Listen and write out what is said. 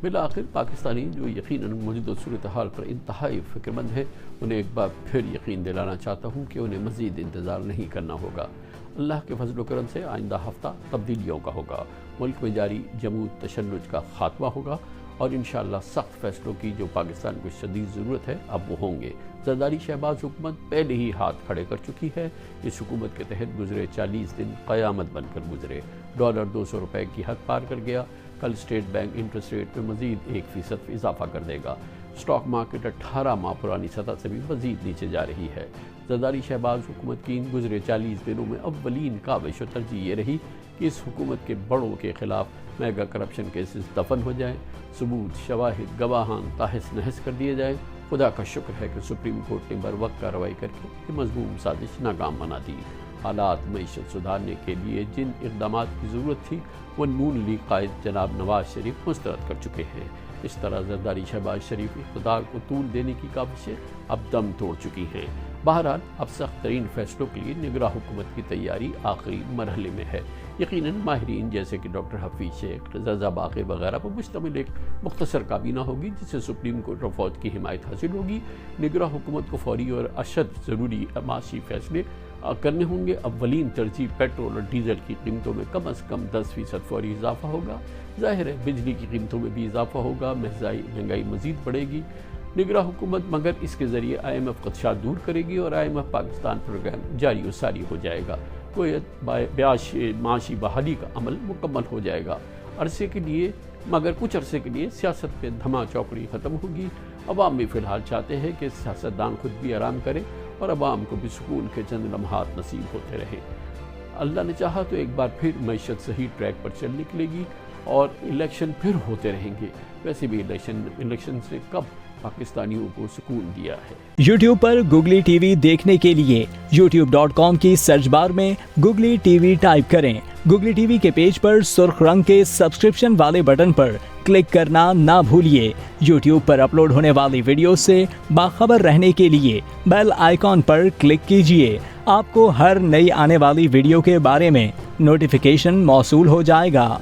بالآخر پاکستانی جو یقیناً موجودہ صورتحال پر انتہائی فکر مند ہے، انہیں ایک بار پھر یقین دلانا چاہتا ہوں کہ انہیں مزید انتظار نہیں کرنا ہوگا۔ اللہ کے فضل و کرم سے آئندہ ہفتہ تبدیلیوں کا ہوگا، ملک میں جاری جمود تشنج کا خاتمہ ہوگا اور انشاءاللہ سخت فیصلوں کی جو پاکستان کو شدید ضرورت ہے اب وہ ہوں گے۔ زرداری شہباز حکومت پہلے ہی ہاتھ کھڑے کر چکی ہے۔ اس حکومت کے تحت گزرے 40 دن قیامت بن کر گزرے۔ ڈالر 200 روپے کی حد پار کر گیا۔ کل اسٹیٹ بینک انٹرسٹ ریٹ میں مزید 1% اضافہ کر دے گا۔ اسٹاک مارکیٹ 18 ماہ پرانی سطح سے بھی مزید نیچے جا رہی ہے۔ زرداری شہباز حکومت کی ان گزرے 40 دنوں میں اولین کاوش و ترجیح یہ رہی کہ اس حکومت کے بڑوں کے خلاف میگا کرپشن کیسز دفن ہو جائیں، ثبوت، شواہد، گواہان تحس نحس کر دیے جائیں۔ خدا کا شکر ہے کہ سپریم کورٹ نے بروقت کارروائی کر کے یہ مذموم سازش ناکام بنا دی۔ حالات معیشت سدھارنے کے لیے جن اقدامات کی ضرورت تھی وہ نون لیگ قائد جناب نواز شریف مسترد کر چکے ہیں۔ اس طرح زرداری شہباز شریف اقتدار کو طول دینے کی کاوشیں اب دم توڑ چکی ہیں۔ بہرحال اب سخت ترین فیصلوں کے لیے نگراں حکومت کی تیاری آخری مرحلے میں ہے۔ یقیناً ماہرین جیسے کہ ڈاکٹر حفیظ شیخ، رضا باقر وغیرہ پر مشتمل ایک مختصر کابینہ ہوگی جس سے سپریم کورٹ اور فوج کی حمایت حاصل ہوگی۔ نگراں حکومت کو فوری اور اشد ضروری معاشی فیصلے کرنے ہوں گے۔ اولین ترجیح پیٹرول اور ڈیزل کی قیمتوں میں کم از کم 10% فوری اضافہ ہوگا۔ ظاہر ہے بجلی کی قیمتوں میں بھی اضافہ ہوگا، مہنگائی مزید بڑھے گی۔ نگراں حکومت مگر اس کے ذریعے IMF خدشات دور کرے گی اور IMF پاکستان پروگرام جاری و ساری ہو جائے گا۔ معاشی بحالی کا عمل مکمل ہو جائے گا۔ مگر کچھ عرصے کے لیے سیاست پہ دھما چوکڑی ختم ہوگی۔ عوام بھی فی الحال چاہتے ہیں کہ سیاستدان خود بھی آرام کرے اور عوام کو بھی سکون کے چند لمحات نصیب ہوتے رہیں۔ اللہ نے چاہا تو ایک بار پھر معیشت صحیح ٹریک پر چل نکلے گی اور الیکشن پھر ہوتے رہیں گے۔ ویسے بھی الیکشن سے کب پاکستانیوں کو سکون دیا ہے۔ یوٹیوب پر گوگلی ٹی وی دیکھنے کے لیے youtube.com کی سرچ بار میں گوگلی ٹی وی ٹائپ کریں۔ گوگلی ٹی وی کے پیج پر سرخ رنگ کے سبسکرپشن والے بٹن پر کلک کرنا نہ بھولیے۔ یوٹیوب پر اپلوڈ ہونے والی ویڈیو سے باخبر رہنے کے لیے بیل آئیکن پر کلک کیجیے۔ آپ کو ہر نئی آنے والی ویڈیو کے بارے میں نوٹیفیکیشن موصول ہو جائے گا۔